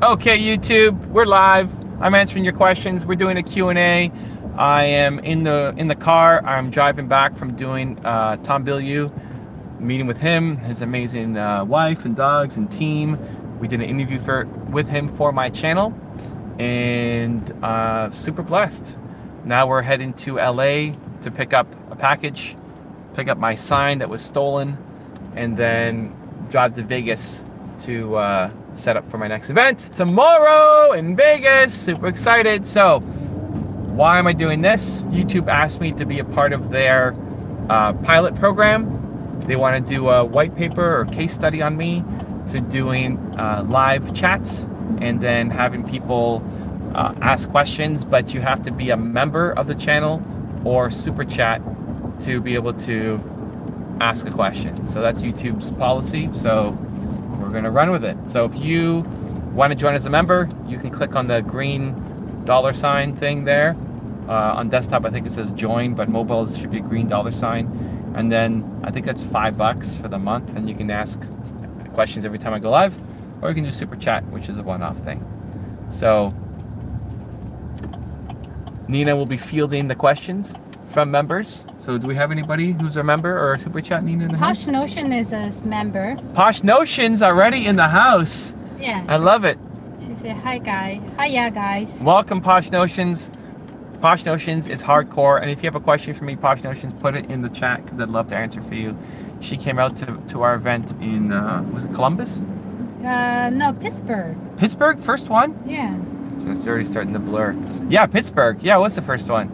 Okay, YouTube, we're live. I'm answering your questions. We're doing a Q&A. I am in the car. I'm driving back from doing Tom Bilyeu, meeting with him, his amazing wife and dogs and team. We did an interview with him for my channel, and super blessed. Now we're heading to LA to pick up a package, pick up my sign that was stolen, and then drive to Vegas to set up for my next event tomorrow in Vegas. Super excited. So why am I doing this? YouTube asked me to be a part of their pilot program. They want to do a white paper or case study on me, to doing live chats and then having people ask questions, but you have to be a member of the channel or Superchat to be able to ask a question. So that's YouTube's policy. So we're going to run with it. So if you want to join as a member, you can click on the green $ thing there. On desktop, I think it says join, but mobile it should be a green $. And then I think that's $5 for the month, and you can ask questions every time I go live, or you can do Super Chat, which is a one-off thing. So Nina will be fielding the questions from members. So do we have anybody who's a member or a Super Chat, Nina? In the Posh house? Notion is a member. Posh Notion's already in the house. Yeah. I love it. She said, hi, guys. Hiya, guys. Welcome, Posh Notions. Posh Notions is hardcore. And if you have a question for me, Posh Notions, put it in the chat, because I'd love to answer for you. She came out to our event in, was it Columbus? No, Pittsburgh. Pittsburgh, first one? Yeah. So it's already starting to blur. Yeah, Pittsburgh. Yeah, it was the first one.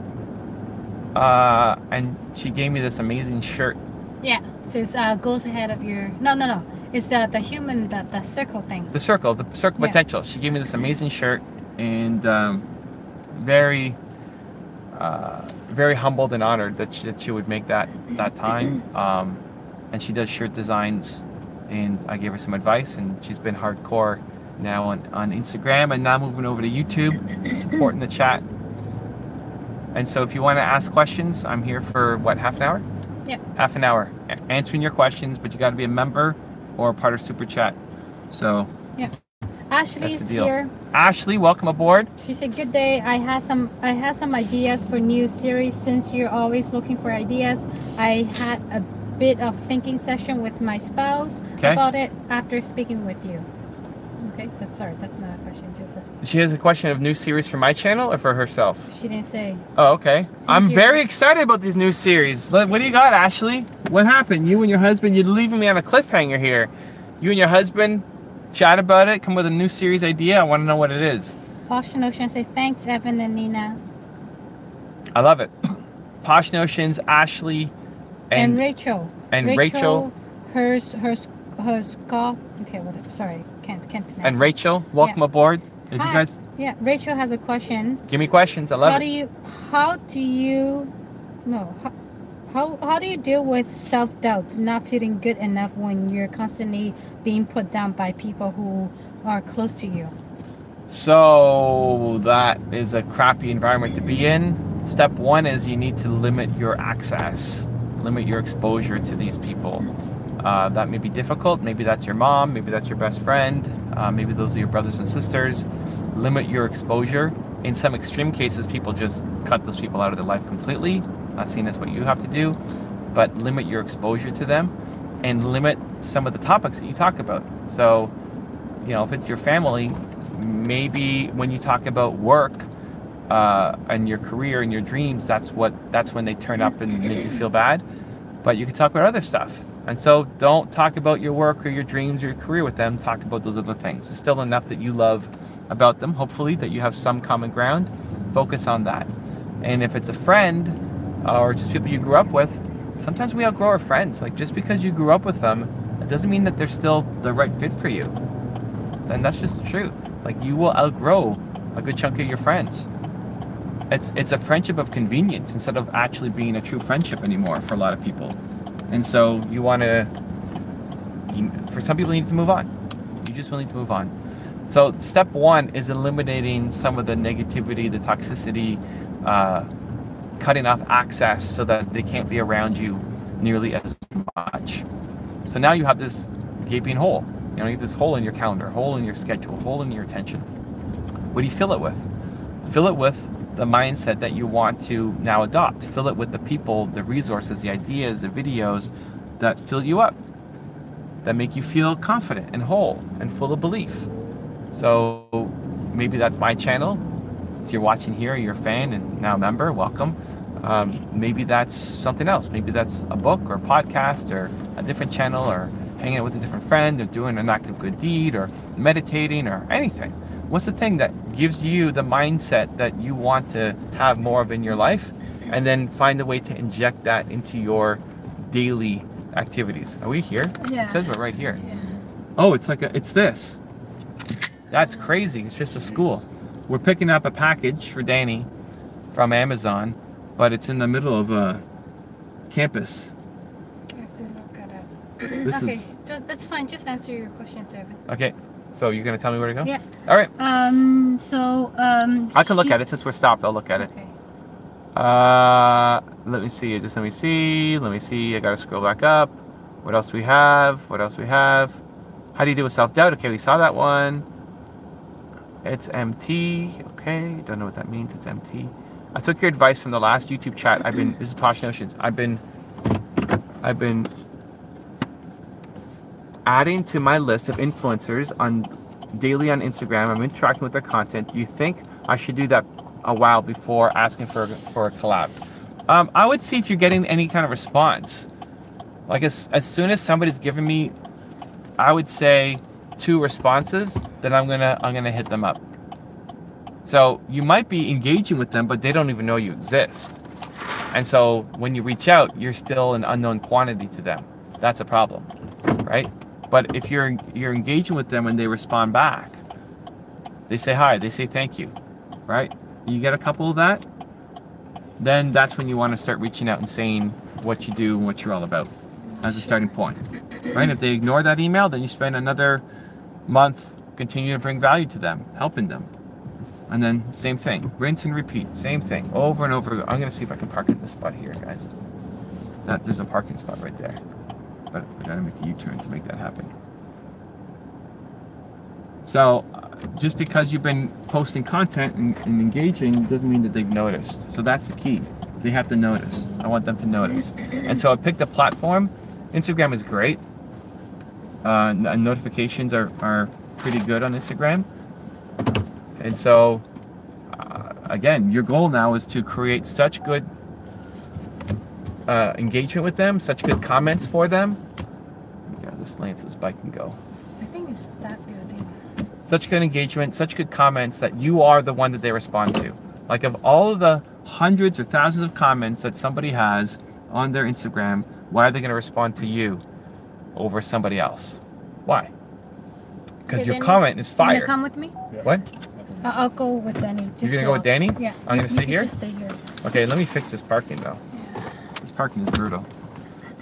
And she gave me this amazing shirt. Yeah. So it goes ahead of your... No. It's the human, the circle thing. The circle potential. She gave me this amazing shirt, and very humbled and honored that she would make that time. And she does shirt designs, and I gave her some advice, and she's been hardcore now on Instagram, and now moving over to YouTube, supporting the chat. And so if you want to ask questions, I'm here for, what, half an hour? Yeah. Half an hour. Answering your questions, but you got to be a member or a part of Super Chat. So yeah. Ashley's here. Ashley, welcome aboard. She said, good day. I had some ideas for new series. Since you're always looking for ideas, I had a bit of thinking session with my spouse about it after speaking with you. Okay, that's not a question. Just she has a question of new series for my channel or for herself? She didn't say. Oh, okay. I'm very excited about these new series. What do you got, Ashley? What happened? You and your husband, you're leaving me on a cliffhanger here. You and your husband chat about it, come with a new series idea. I want to know what it is. Posh Notion say, thanks, Evan and Nina. I love it. Posh Notions, Ashley, and Rachel. And Rachel. Her scoff. Okay, whatever. Sorry, can't pronounce. And Rachel, welcome aboard. If Hi. you guys. Yeah, Rachel has a question. Give me questions. I love it. How do you deal with self-doubt, not feeling good enough when you're constantly being put down by people who are close to you? So that is a crappy environment to be in. Step one is you need to limit your access, limit your exposure to these people. That may be difficult. Maybe that's your mom, maybe that's your best friend, maybe those are your brothers and sisters. Limit your exposure. In some extreme cases, people just cut those people out of their life completely. Not saying that's what you have to do, but limit your exposure to them, and limit some of the topics that you talk about. So, you know, if it's your family, maybe when you talk about work and your career and your dreams, that's when they turn up and make you feel bad. But you can talk about other stuff. And so don't talk about your work or your dreams or your career with them. Talk about those other things. It's still enough that you love about them, hopefully, that you have some common ground. Focus on that. And if it's a friend or just people you grew up with, sometimes we outgrow our friends. Like, just because you grew up with them, it doesn't mean that they're still the right fit for you. And that's just the truth. Like, you will outgrow a good chunk of your friends. It's a friendship of convenience instead of actually being a true friendship anymore for a lot of people. And so you want to, for some people, you need to move on. You just will need to move on. So step one is eliminating some of the negativity, the toxicity, cutting off access so that they can't be around you nearly as much. So now you have this gaping hole. You You have this hole in your calendar, hole in your schedule, hole in your attention. What do you fill it with? Fill it with the mindset that you want to now adopt. Fill it with the people, the resources, the ideas, the videos that fill you up, that make you feel confident and whole and full of belief. So maybe that's my channel. Since you're watching here, you're a fan and now a member, welcome. Maybe that's something else. Maybe that's a book or a podcast or a different channel or hanging out with a different friend or doing an active good deed or meditating or anything. What's the thing that gives you the mindset that you want to have more of in your life, and then find a way to inject that into your daily activities? Are we here? Yeah. It says we're right here. Yeah. Oh, it's this. That's crazy. It's just a school. We're picking up a package for Danny from Amazon, but it's in the middle of a campus. I have to look at it. This okay, is... so that's fine. Just answer your questions, Evan. Okay. So you're gonna tell me where to go? Yeah. All right. I can look at it since we're stopped. I'll look at it. Okay. Let me see. Just let me see. Let me see. I gotta scroll back up. What else do we have? What else do we have? How do you deal with self-doubt? Okay, we saw that one. It's empty. Okay, don't know what that means. It's empty. I took your advice from the last YouTube chat. This is Posh Notions. I've been adding to my list of influencers daily on Instagram. I'm interacting with their content. Do you think I should do that a while before asking for a collab? I would see if you're getting any kind of response. Like as soon as somebody's giving me, I would say 2 responses, then I'm gonna hit them up. So you might be engaging with them, but they don't even know you exist. And so when you reach out, you're still an unknown quantity to them. That's a problem, right? But if you're engaging with them and they respond back, they say hi, they say thank you, right? You get a couple of that, then that's when you want to start reaching out and saying what you do and what you're all about as a starting point, right? If they ignore that email, then you spend another month continuing to bring value to them, helping them. And then same thing, rinse and repeat, same thing, over and over. I'm gonna see if I can park in this spot here, guys. There's a parking spot right there, but I gotta make a U-turn to make that happen. So just because you've been posting content and engaging doesn't mean that they've noticed. So that's the key. They have to notice. I want them to notice. And so I picked a platform. Instagram is great. Notifications are pretty good on Instagram. And so, again, your goal now is to create such good engagement with them, such good comments for them. Yeah, this lane so this bike can go. I think it's that building. Such good engagement, such good comments that you are the one that they respond to. Like of all of the hundreds or thousands of comments that somebody has on their Instagram, why are they going to respond to you over somebody else? Why? Because your comment is fire. You gonna come with me? Yeah. What? I'll go with Danny. You're going to go with Danny? Yeah. I'm going to stay here? Just stay here. Okay, let me fix this parking though. Yeah. This parking is brutal.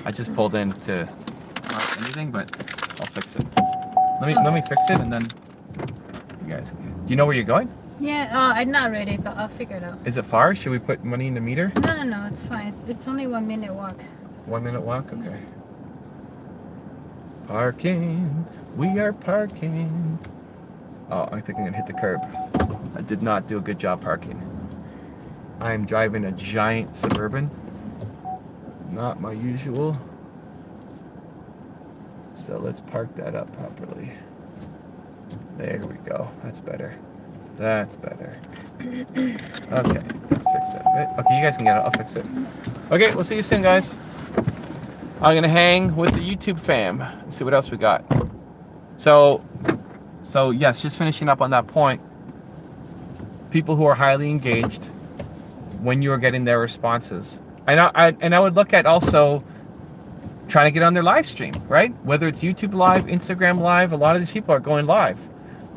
I just pulled in to mark anything, but I'll fix it. Let me fix it and then you guys. Do you know where you're going? Yeah, I'm not ready, but I'll figure it out. Is it far? Should we put money in the meter? No, it's fine. It's only 1 minute walk. 1 minute walk? Okay. Parking. We are parking. Oh, I think I'm gonna hit the curb. I did not do a good job parking. I'm driving a giant Suburban. Not my usual. So let's park that up properly. There we go. That's better. That's better. Okay, let's fix it. Okay, you guys can get it. I'll fix it. Okay, we'll see you soon, guys. I'm gonna hang with the YouTube fam and see what else we got. So yes, just finishing up on that point. People who are highly engaged, when you are getting their responses, and I would look at also trying to get on their live stream, right? Whether it's YouTube Live, Instagram Live, a lot of these people are going live.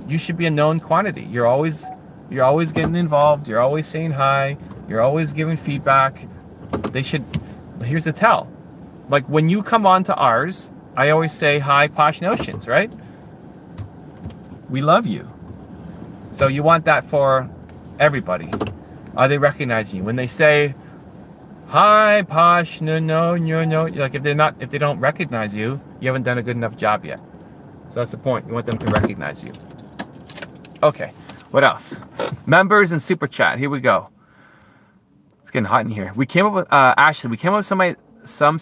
You should be a known quantity. You're always getting involved. You're always saying hi. You're always giving feedback. Here's the tell. Like when you come on to ours, I always say hi, Posh Notions, right? We love you. So you want that for everybody. Are they recognizing you? When they say hi, Posh, no, like if they don't recognize you, you haven't done a good enough job yet. So that's the point. You want them to recognize you. Okay, what else? Members and Super Chat. Here we go. It's getting hot in here. We came up with, Ashley, we came up with some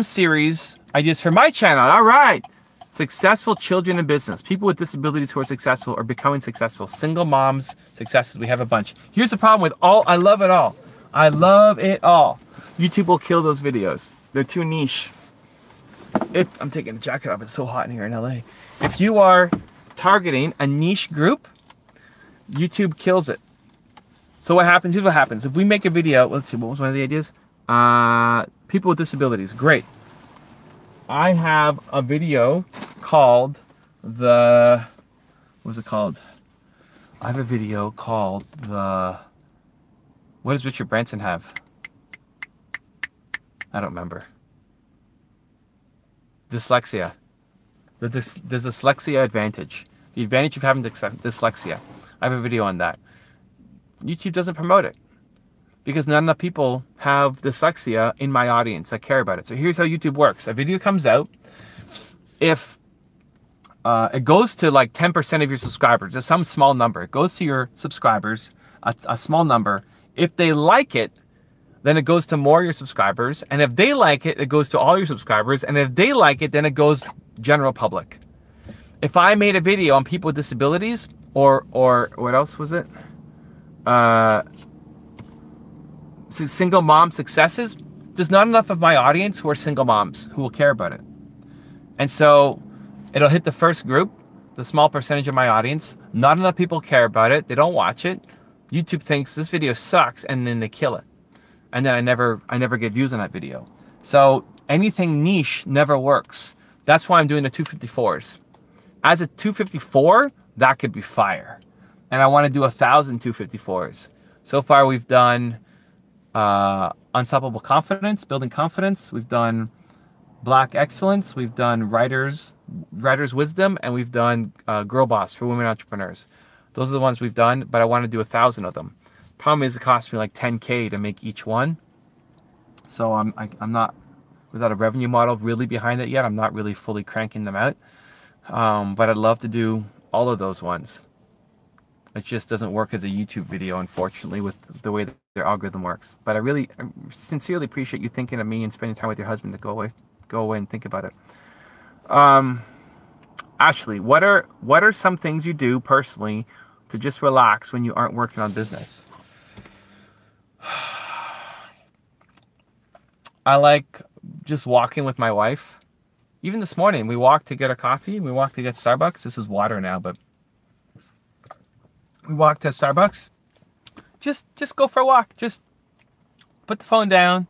series ideas for my channel. All right. Successful children in business. People with disabilities who are successful or becoming successful. Single moms successes. We have a bunch. Here's the problem with all. I love it all. I love it all. YouTube will kill those videos. They're too niche. I'm taking the jacket off. It's so hot in here in LA. If you are targeting a niche group, YouTube kills it. So what happens? Here's what happens. If we make a video, let's see, what was one of the ideas? People with disabilities. Great. I have a video called what was it called? I have a video called what does Richard Branson have? I don't remember. Dyslexia. The dyslexia advantage. The advantage of having dyslexia. I have a video on that. YouTube doesn't promote it because not enough people have dyslexia in my audience that care about it. So here's how YouTube works. A video comes out. If it goes to like 10% of your subscribers, just some small number. It goes to your subscribers, a small number. If they like it, then it goes to more of your subscribers. And if they like it, it goes to all your subscribers. And if they like it, then it goes general public. If I made a video on people with disabilities or what else was it? Single mom successes, there's not enough of my audience who are single moms who will care about it. And so it'll hit the first group, the small percentage of my audience. Not enough people care about it. They don't watch it. YouTube thinks this video sucks and then they kill it. And then I never get views on that video. So anything niche never works. That's why I'm doing the 254s. As a 254, that could be fire. And I want to do 1,000 254s. So far we've done Unstoppable Confidence, Building Confidence. We've done Black Excellence. We've done Writer's Wisdom. And we've done Girl Boss for women entrepreneurs. Those are the ones we've done, but I want to do 1,000 of them. Problem is it costs me like 10K to make each one. So I'm not, without a revenue model really behind it yet, I'm not really fully cranking them out. But I'd love to do all of those ones. It just doesn't work as a YouTube video, unfortunately, with the way that their algorithm works. But I sincerely appreciate you thinking of me and spending time with your husband to go away and think about it. Ashley, what are some things you do personally to just relax when you aren't working on business? I like just walking with my wife. Even this morning, we walked to get a coffee. We walked to get Starbucks. This is water now, but we walked to Starbucks. Just go for a walk. Just put the phone down.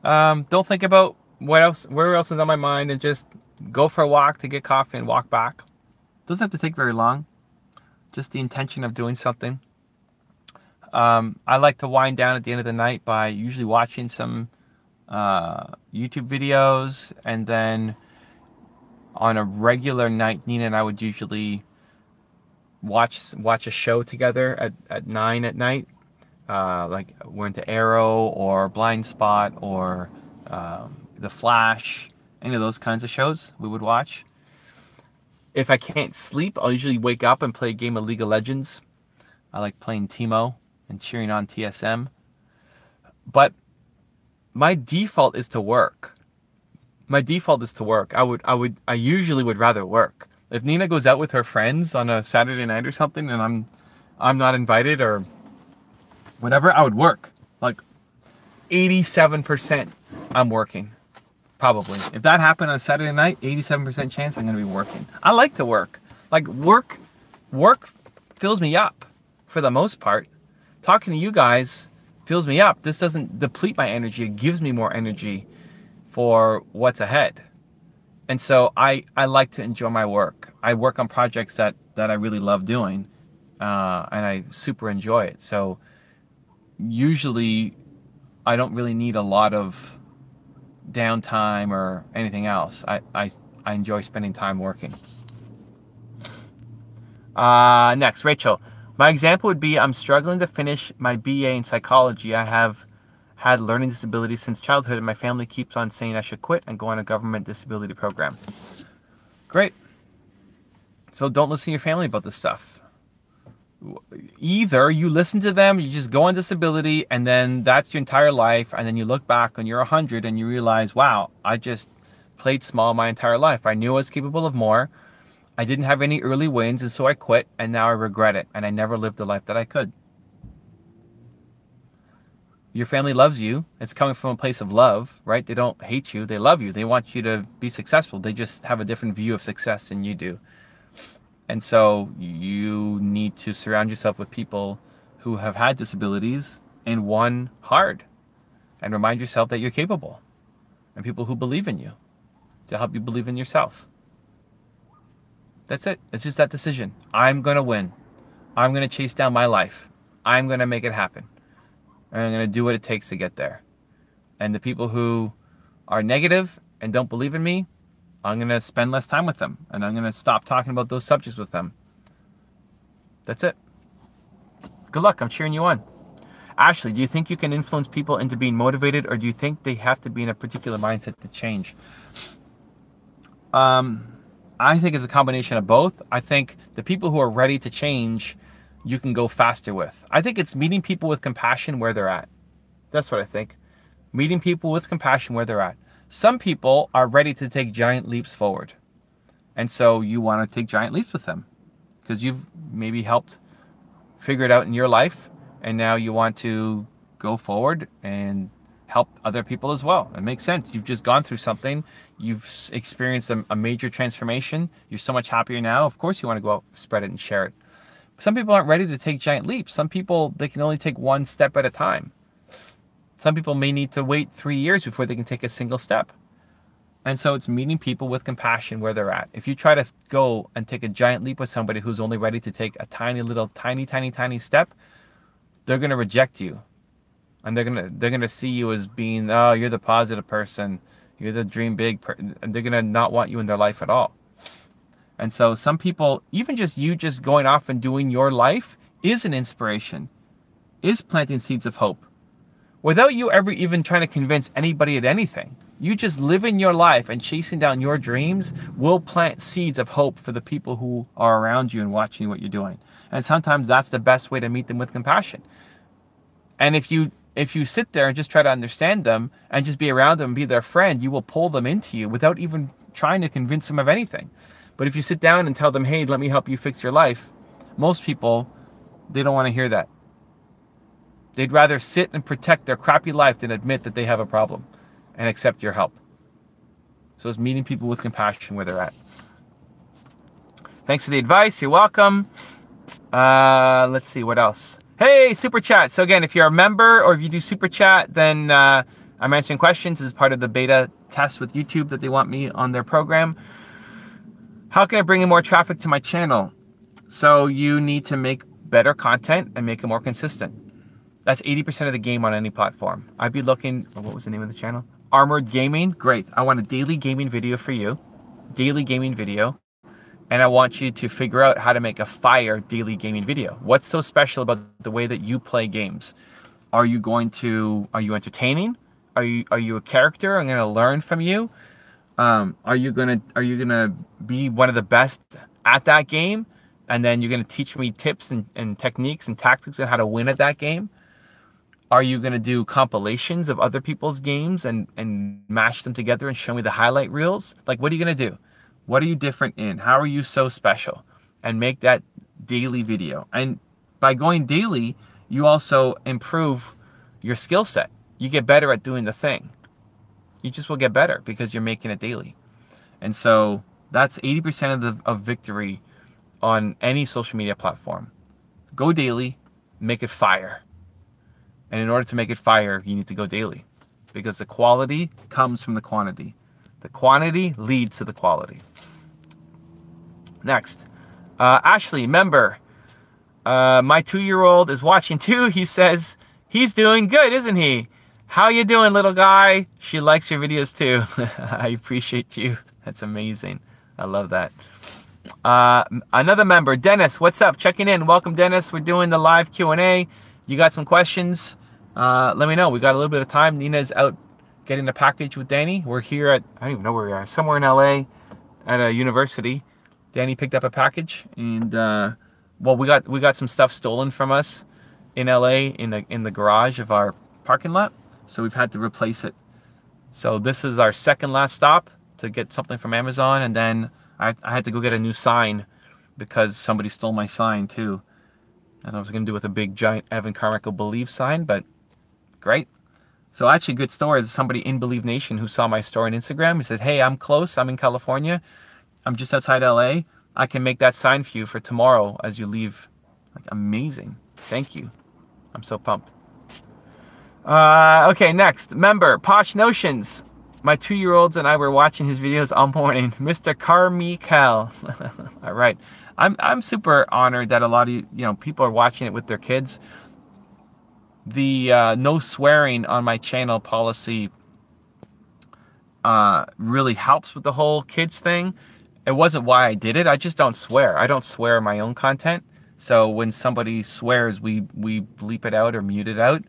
Don't think about where else is on my mind, and just go for a walk to get coffee and walk back. Doesn't have to take very long. Just the intention of doing something. I like to wind down at the end of the night by usually watching some YouTube videos, and then on a regular night, Nina and I would usually watch a show together at 9 at night. Like we're into Arrow or Blind Spot or The Flash, any of those kinds of shows we would watch. If I can't sleep, I'll usually wake up and play a game of League of Legends. I like playing Teemo and cheering on TSM. But my default is to work. I usually would rather work. If Nina goes out with her friends on a Saturday night or something and I'm not invited or whatever, I would work. Like 87% I'm working. Probably. If that happened on a Saturday night, 87% chance I'm going to be working. I like to work. Like work fills me up for the most part. Talking to you guys fills me up. This doesn't deplete my energy. It gives me more energy for what's ahead. And so I like to enjoy my work. I work on projects that I really love doing, and I super enjoy it. So usually I don't really need a lot of downtime or anything else. I enjoy spending time working. Next, Rachel. My example would be I'm struggling to finish my BA in psychology. I have had learning disabilities since childhood, and my family keeps on saying I should quit and go on a government disability program. Great. So don't listen to your family about this stuff. Either you listen to them, you just go on disability, and then that's your entire life, and then you look back when you're 100 and you realize, wow, I just played small my entire life. I knew I was capable of more. I didn't have any early wins, and so I quit, and now I regret it, and I never lived the life that I could. Your family loves you. It's coming from a place of love, right? They don't hate you. They love you. They want you to be successful. They just have a different view of success than you do. And so you need to surround yourself with people who have had disabilities and won hard, and remind yourself that you're capable, and people who believe in you to help you believe in yourself. That's it. It's just that decision. I'm going to win. I'm going to chase down my life. I'm going to make it happen. And I'm going to do what it takes to get there. And the people who are negative and don't believe in me, I'm going to spend less time with them. And I'm going to stop talking about those subjects with them. That's it. Good luck. I'm cheering you on. Ashley, do you think you can influence people into being motivated, or do you think they have to be in a particular mindset to change? I think it's a combination of both. I think the people who are ready to change, you can go faster with. I think it's meeting people with compassion where they're at. That's what I think. Meeting people with compassion where they're at. Some people are ready to take giant leaps forward. And so you want to take giant leaps with them because you've maybe helped figure it out in your life. And now you want to go forward and help other people as well. It makes sense. You've just gone through something. You've experienced a major transformation. You're so much happier now. Of course you want to go out, spread it, and share it. Some people aren't ready to take giant leaps. Some people, they can only take one step at a time. Some people may need to wait 3 years before they can take a single step. And so it's meeting people with compassion where they're at. If you try to go and take a giant leap with somebody who's only ready to take a tiny step, they're going to reject you. And they're gonna see you as being, oh, you're the positive person, you're the dream big person, and they're gonna not want you in their life at all. And so some people, even just you just going off and doing your life is an inspiration, is planting seeds of hope. Without you ever even trying to convince anybody at anything, you just living your life and chasing down your dreams will plant seeds of hope for the people who are around you and watching what you're doing. And sometimes that's the best way to meet them with compassion. And if you sit there and just try to understand them and just be around them and be their friend, you will pull them into you without even trying to convince them of anything. But if you sit down and tell them, hey, let me help you fix your life, most people, they don't want to hear that. They'd rather sit and protect their crappy life than admit that they have a problem and accept your help. So it's meeting people with compassion where they're at. Thanks for the advice. You're welcome. Let's see, what else? Hey, Super Chat. So again, if you're a member or if you do Super Chat, then I'm answering questions as part of the beta test with YouTube that they want me on their program. How can I bring in more traffic to my channel? So you need to make better content and make it more consistent. That's 80% of the game on any platform. I'd be looking, what was the name of the channel? Armored Gaming. Great. I want a daily gaming video for you. Daily gaming video. And I want you to figure out how to make a fire daily gaming video. What's so special about the way that you play games? Are you entertaining? Are you a character? I'm going to learn from you. Are you gonna be one of the best at that game? And then you're going to teach me tips and techniques and tactics on how to win at that game? Are you going to do compilations of other people's games and mash them together and show me the highlight reels? Like, what are you going to do? What are you different in? How are you so special? And make that daily video. And by going daily, you also improve your skill set. You get better at doing the thing. You just will get better because you're making it daily. And so that's 80% of victory on any social media platform. Go daily, make it fire. And in order to make it fire, you need to go daily because the quality comes from the quantity. The quantity leads to the quality. Next, Ashley, member. My 2-year-old is watching too. He says he's doing good, isn't he? How you doing, little guy? She likes your videos too. I appreciate you. That's amazing. I love that. Another member, Dennis. What's up? Checking in. Welcome, Dennis. We're doing the live Q&A. You got some questions? Let me know. We got a little bit of time. Nina's out getting the package with Danny. We're here at, I don't even know where we are, somewhere in LA. at a university. Danny picked up a package, and well, we got some stuff stolen from us in LA in the garage of our parking lot, so we've had to replace it. So this is our second last stop to get something from Amazon, and then I had to go get a new sign because somebody stole my sign too. And I was gonna do with a big giant Evan Carmichael Believe sign, but great. So actually, good story. There's somebody in Believe Nation who saw my story on Instagram. He said, "Hey, I'm close. I'm in California. I'm just outside LA. I can make that sign for you for tomorrow as you leave." Like, amazing. Thank you. I'm so pumped. Okay, next. Member, Posh Notions. My 2-year-olds and I were watching his videos all morning. Mr. Carmichael. All right. I'm super honored that a lot of people are watching it with their kids. The no swearing on my channel policy really helps with the whole kids thing. It wasn't why I did it. I just don't swear. I don't swear in my own content. So when somebody swears, we bleep it out or mute it out.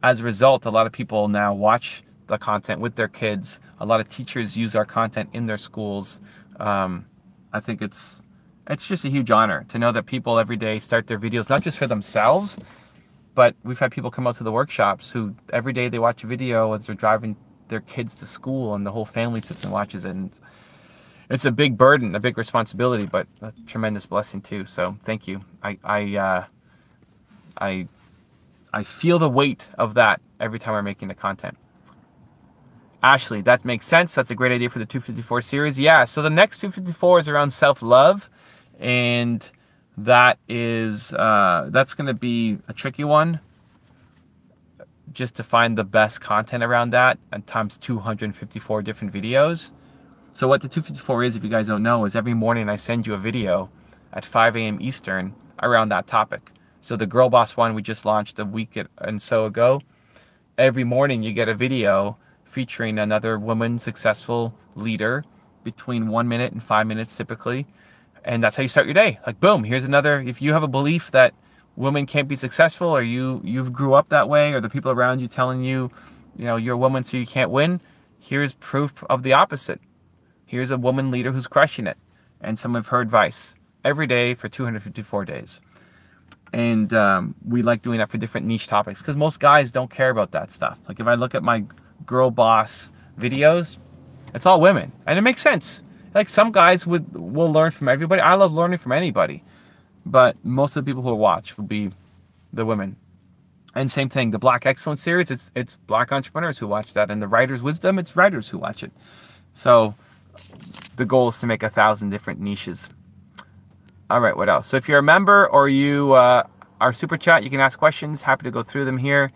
As a result, a lot of people now watch the content with their kids. A lot of teachers use our content in their schools. I think it's just a huge honor to know that people every day start their videos, not just for themselves, but we've had people come out to the workshops who every day they watch a video as they're driving their kids to school, and the whole family sits and watches it. And it's a big burden, a big responsibility, but a tremendous blessing too. So thank you. I feel the weight of that every time we're making the content. Ashley, that makes sense. That's a great idea for the 254 series. Yeah, so the next 254 is around self-love, and that is that's going to be a tricky one, just to find the best content around that, and times 254 different videos. So what the 254 is, if you guys don't know, is every morning I send you a video at 5 a.m. Eastern around that topic. So the Girl Boss one we just launched a week and so ago. Every morning you get a video featuring another woman successful leader between 1 minute and 5 minutes typically. And that's how you start your day. Like, boom, here's another. If you have a belief that women can't be successful, or you've grew up that way, or the people around you telling you, you're a woman so you can't win, here's proof of the opposite. Here's a woman leader who's crushing it, and some of her advice every day for 254 days. And we like doing that for different niche topics, because most guys don't care about that stuff. Like, if I look at my Girl Boss videos, it's all women, and it makes sense. Like, some guys will learn from everybody. I love learning from anybody, but most of the people who will watch will be the women. And same thing, the Black Excellence series, it's Black entrepreneurs who watch that, and the Writer's Wisdom, it's writers who watch it. So the goal is to make 1,000 different niches. All right, what else? So if you're a member or you are Super Chat, you can ask questions. Happy to go through them here.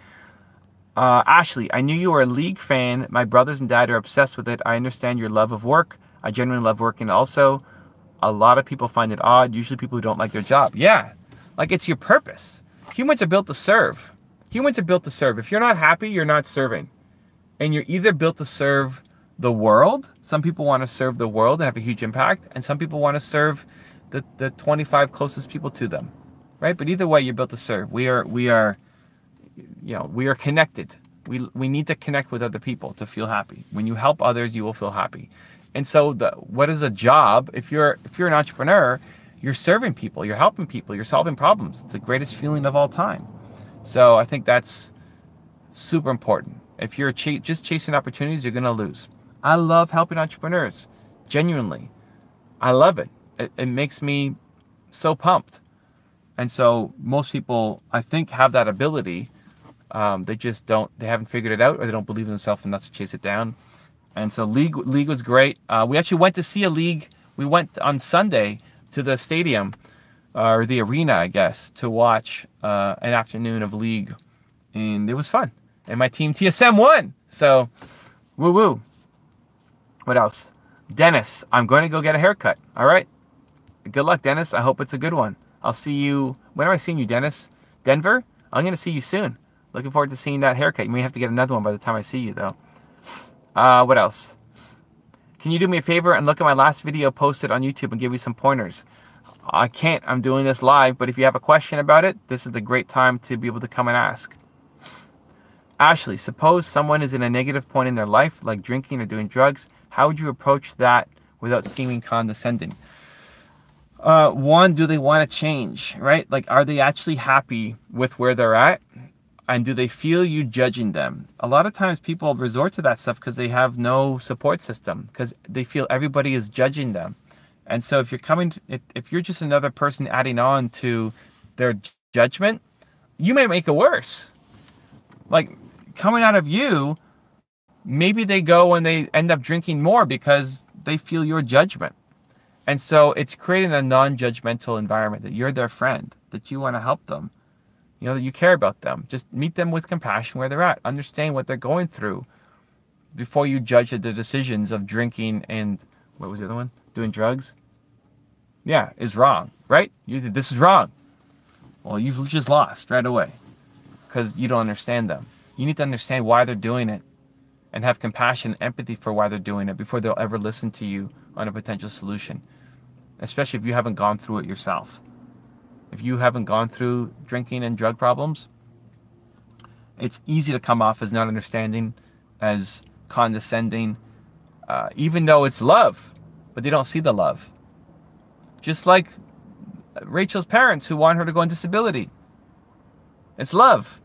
Ashley, I knew you were a League fan. My brothers and dad are obsessed with it. I understand your love of work. I genuinely love working also. A lot of people find it odd, usually people who don't like their job. Yeah, like, it's your purpose. Humans are built to serve. Humans are built to serve. If you're not happy, you're not serving. And you're either built to serve the world. Some people want to serve the world and have a huge impact, and some people want to serve the 25 closest people to them, right? But either way, you're built to serve. We are connected. We need to connect with other people to feel happy. When you help others, you will feel happy. And so what is a job? If you're an entrepreneur, you're serving people, you're helping people, you're solving problems. It's the greatest feeling of all time. So I think that's super important. If you're just chasing opportunities, you're going to lose. I love helping entrepreneurs, genuinely. I love it. It makes me so pumped. And so most people, I think, have that ability. They just they haven't figured it out, or they don't believe in themselves enough to chase it down. And so League was great. We actually went to see a League. We went on Sunday to the stadium, or the arena, I guess, to watch an afternoon of League. And it was fun. And my team, TSM, won. So, woo-woo. What else? Dennis, I'm going to go get a haircut. All right. Good luck, Dennis. I hope it's a good one. I'll see you. When am I seeing you, Dennis? Denver? I'm going to see you soon. Looking forward to seeing that haircut. You may have to get another one by the time I see you, though. What else? Can you do me a favor and look at my last video posted on YouTube and give you some pointers? I can't. I'm doing this live, but if you have a question about it, this is the great time to be able to come and ask. Ashley, suppose someone is in a negative point in their life, like drinking or doing drugs. How would you approach that without seeming condescending. One, do they want to change, right? Like, are they actually happy with where they're at? And do they feel you judging them? A lot of times people resort to that stuff because they have no support system, because they feel everybody is judging them. And so if you're if you're just another person adding on to their judgment, you may make it worse. Like, coming out of you, maybe they go and they end up drinking more because they feel your judgment. And so it's creating a non-judgmental environment, that you're their friend, that you want to help them. You know, that you care about them. Just meet them with compassion where they're at. Understand what they're going through before you judge the decisions of drinking and, what was the other one? Doing drugs? Yeah, is wrong, right? This is wrong. Well, you've just lost right away because you don't understand them. You need to understand why they're doing it and have compassion, empathy for why they're doing it before they'll ever listen to you on a potential solution, especially if you haven't gone through it yourself. If you haven't gone through drinking and drug problems, it's easy to come off as not understanding, as condescending, even though it's love, but they don't see the love. Just like Rachel's parents who want her to go on disability. It's love,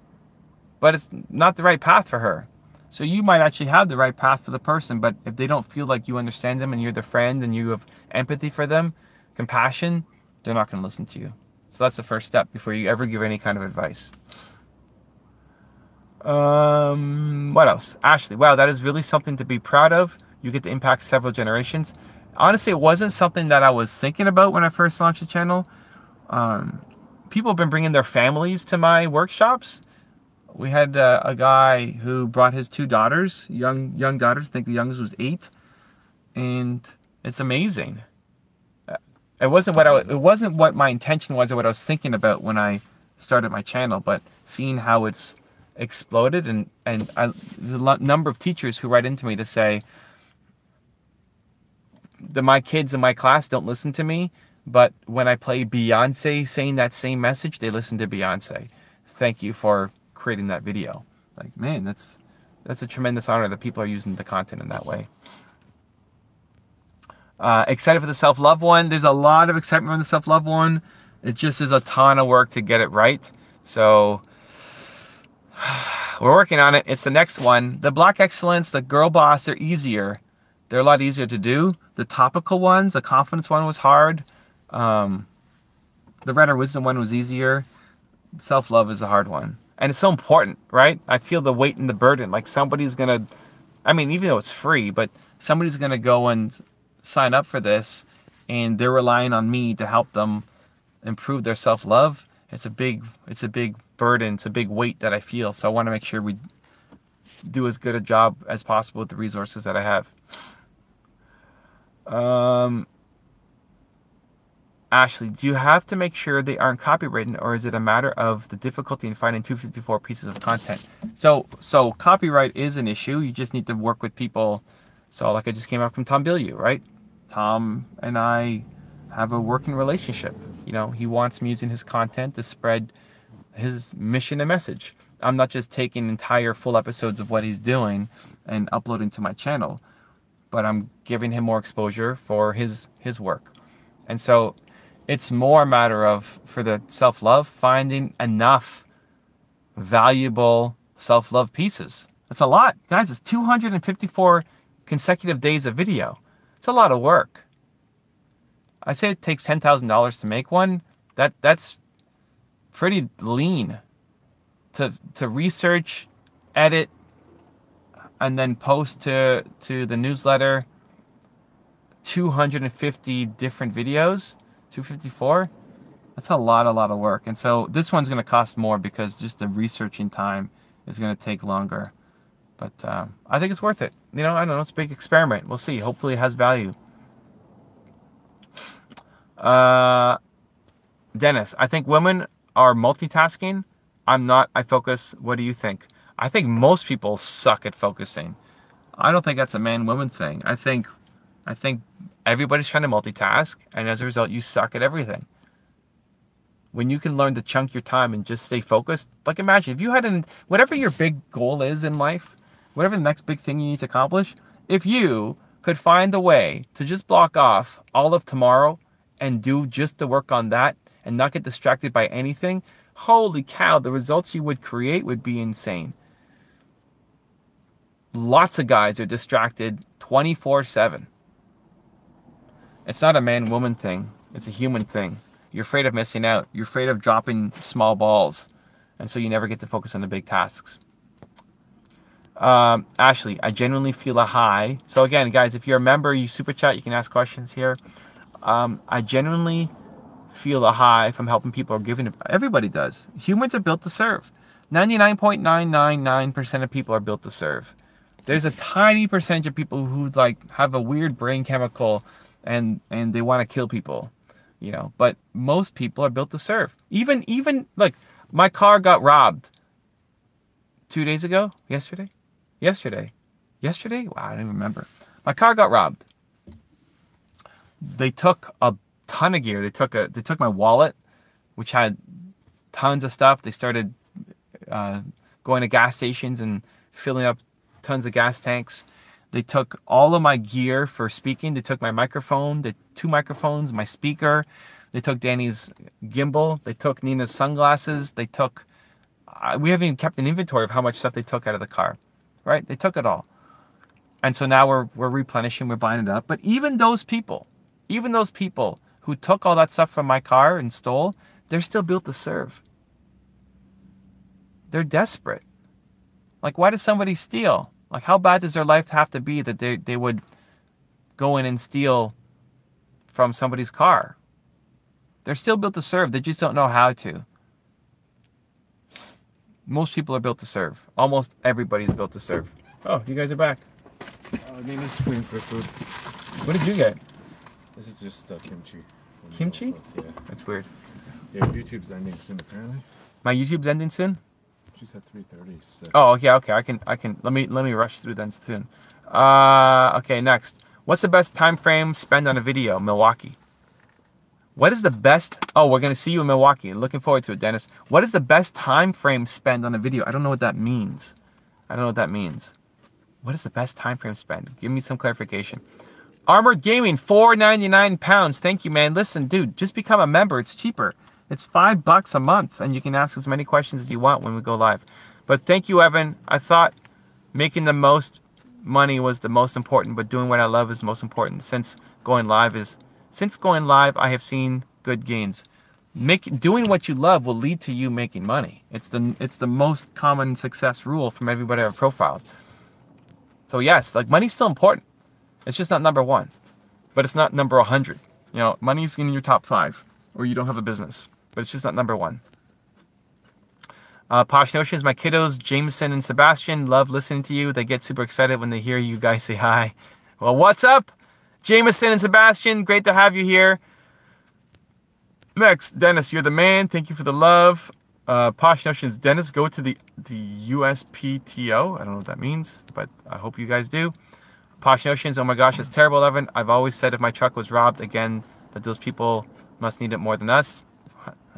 but it's not the right path for her. So you might actually have the right path for the person, but if they don't feel like you understand them and you're their friend and you have empathy for them, compassion, they're not going to listen to you. So that's the first step before you ever give any kind of advice. What else? Ashley, wow, that is really something to be proud of. You get to impact several generations. Honestly, it wasn't something that I was thinking about when I first launched the channel. People have been bringing their families to my workshops. We had a guy who brought his 2 daughters, young daughters. I think the youngest was 8, and it's amazing. It wasn't what my intention was or what I was thinking about when I started my channel, but seeing how it's exploded, and there's a number of teachers who write into me to say that my kids in my class don't listen to me, but when I play Beyonce saying that same message, they listen to Beyonce. Thank you for creating that video. Like, man, that's a tremendous honor that people are using the content in that way. Excited for the self-love one. There's a lot of excitement on the self-love one. It just is a ton of work to get it right. So we're working on it. It's the next one. The Black Excellence, the Girl Boss, they're easier. They're a lot easier to do. The topical ones, the confidence one was hard. The Red or Wisdom one was easier. Self-love is a hard one. And it's so important, right? I feel the weight and the burden. Like, somebody's going to, I mean, even though it's free, but somebody's going to go and sign up for this, and they're relying on me to help them improve their self-love. It's a big burden. It's a big weight that I feel. So I want to make sure we do as good a job as possible with the resources that I have. Ashley, do you have to make sure they aren't copywritten, or is it a matter of the difficulty in finding 254 pieces of content? So copyright is an issue. You just need to work with people. So like I just came out from Tom Bilyeu, right? Tom and I have a working relationship. You know, he wants me using his content to spread his mission and message. I'm not just taking entire full episodes of what he's doing and uploading to my channel, but I'm giving him more exposure for his work. And so it's more a matter of, for the self-love, finding enough valuable self-love pieces. That's a lot. Guys, it's 254 consecutive days of video. It's a lot of work. I say it takes $10,000 to make one. That's pretty lean to research, edit, and then post to the newsletter. 250 different videos, 254. That's a lot of work. And so this one's going to cost more because just the researching time is going to take longer. But I think it's worth it. You know, I don't know. It's a big experiment. We'll see. Hopefully it has value. Dennis, I think women are multitasking. I'm not. I focus. What do you think? I think most people suck at focusing. I don't think that's a man-woman thing. I think everybody's trying to multitask, and as a result, you suck at everything. When you can learn to chunk your time and just stay focused, like imagine if you had whatever your big goal is in life, whatever the next big thing you need to accomplish, if you could find a way to just block off all of tomorrow and do just the work on that and not get distracted by anything, holy cow, the results you would create would be insane. Lots of guys are distracted 24/7. It's not a man-woman thing. It's a human thing. You're afraid of missing out. You're afraid of dropping small balls. And so you never get to focus on the big tasks. Ashley, I genuinely feel a high. So again, guys, if you're a member, you super chat, you can ask questions here. I genuinely feel a high from helping people or giving. Everybody does. Humans are built to serve. 99.999% of people are built to serve. There's a tiny percentage of people who like have a weird brain chemical and they want to kill people, you know. But most people are built to serve. Even like my car got robbed 2 days ago. Yesterday. Wow, I don't even remember. My car got robbed. They took a ton of gear. They took my wallet, which had tons of stuff. They started going to gas stations and filling up tons of gas tanks. They took all of my gear for speaking. They took my microphone, the 2 microphones, my speaker. They took Danny's gimbal. They took Nina's sunglasses. They took, we haven't even kept an inventory of how much stuff they took out of the car, right? They took it all. And so now we're replenishing, we're buying it up. But even those people who took all that stuff from my car and stole, they're still built to serve. They're desperate. Like, why does somebody steal? Like, how bad does their life have to be that they would go in and steal from somebody's car? They're still built to serve. They just don't know how to. Most people are built to serve. Almost everybody's built to serve. Oh, you guys are back. Name is waiting for food. What did you get? This is just kimchi. Kimchi? Yeah. That's weird. Yeah, YouTube's ending soon apparently. My YouTube's ending soon? She said 3:30. So. Oh, yeah, okay. I can. Let me rush through then soon. Okay, next. What's the best time frame spent on a video? Milwaukee. What is the best? Oh, we're gonna see you in Milwaukee. Looking forward to it, Dennis. What is the best time frame spent on a video? I don't know what that means. What is the best time frame spent? Give me some clarification. Armored Gaming, £4.99. Thank you, man. Listen, dude, just become a member. It's cheaper. It's $5 a month, and you can ask as many questions as you want when we go live. But thank you, Evan. I thought making the most money was the most important, but doing what I love is the most important. Since going live, I have seen good gains. Doing what you love will lead to you making money. It's the most common success rule from everybody I've profiled. So yes, like, money's still important. It's just not number 1, but it's not number 100. You know, money's in your top 5, or you don't have a business. But it's just not number 1. Posh Notions, my kiddos, Jameson and Sebastian, love listening to you. They get super excited when they hear you guys say hi. Well, what's up, Jameson and Sebastian? Great to have you here. Next, Dennis, you're the man. Thank you for the love. Posh Notions, Dennis, go to the USPTO. I don't know what that means, but I hope you guys do. Posh Notions, oh my gosh, it's terrible, Evan. I've always said if my truck was robbed again, that those people must need it more than us.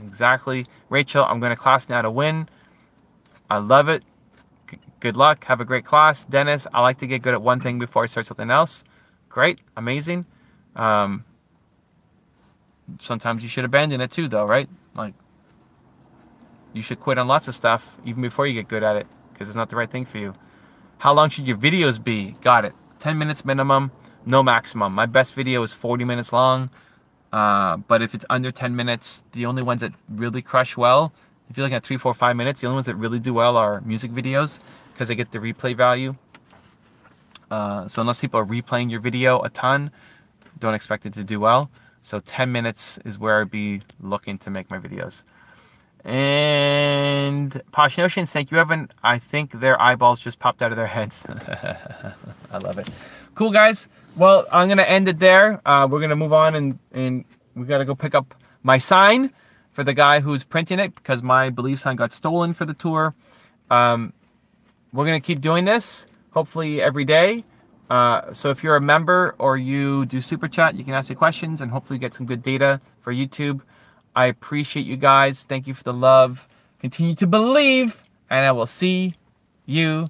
Exactly. Rachel, I'm going to class now to win. I love it. Good luck. Have a great class. Dennis, I like to get good at one thing before I start something else. Great. Amazing. Sometimes you should abandon it too, though, right? Like, you should quit on lots of stuff even before you get good at it, because it's not the right thing for you. How long should your videos be? Got it. 10 minutes minimum, no maximum. My best video is 40 minutes long. But if it's under 10 minutes, the only ones that really crush well, if you're looking at 3, 4, 5 minutes, the only ones that really do well are music videos, because they get the replay value. So unless people are replaying your video a ton, don't expect it to do well. So 10 minutes is where I'd be looking to make my videos. And Posh Notions, thank you, Evan. I think their eyeballs just popped out of their heads. I love it. Cool, guys. Well, I'm going to end it there. We're going to move on, and we got to go pick up my sign for the guy who's printing it, because my Believe sign got stolen for the tour. We're going to keep doing this, hopefully every day. So if you're a member or you do Super Chat, you can ask your questions and hopefully get some good data for YouTube. I appreciate you guys. Thank you for the love. Continue to believe, and I will see you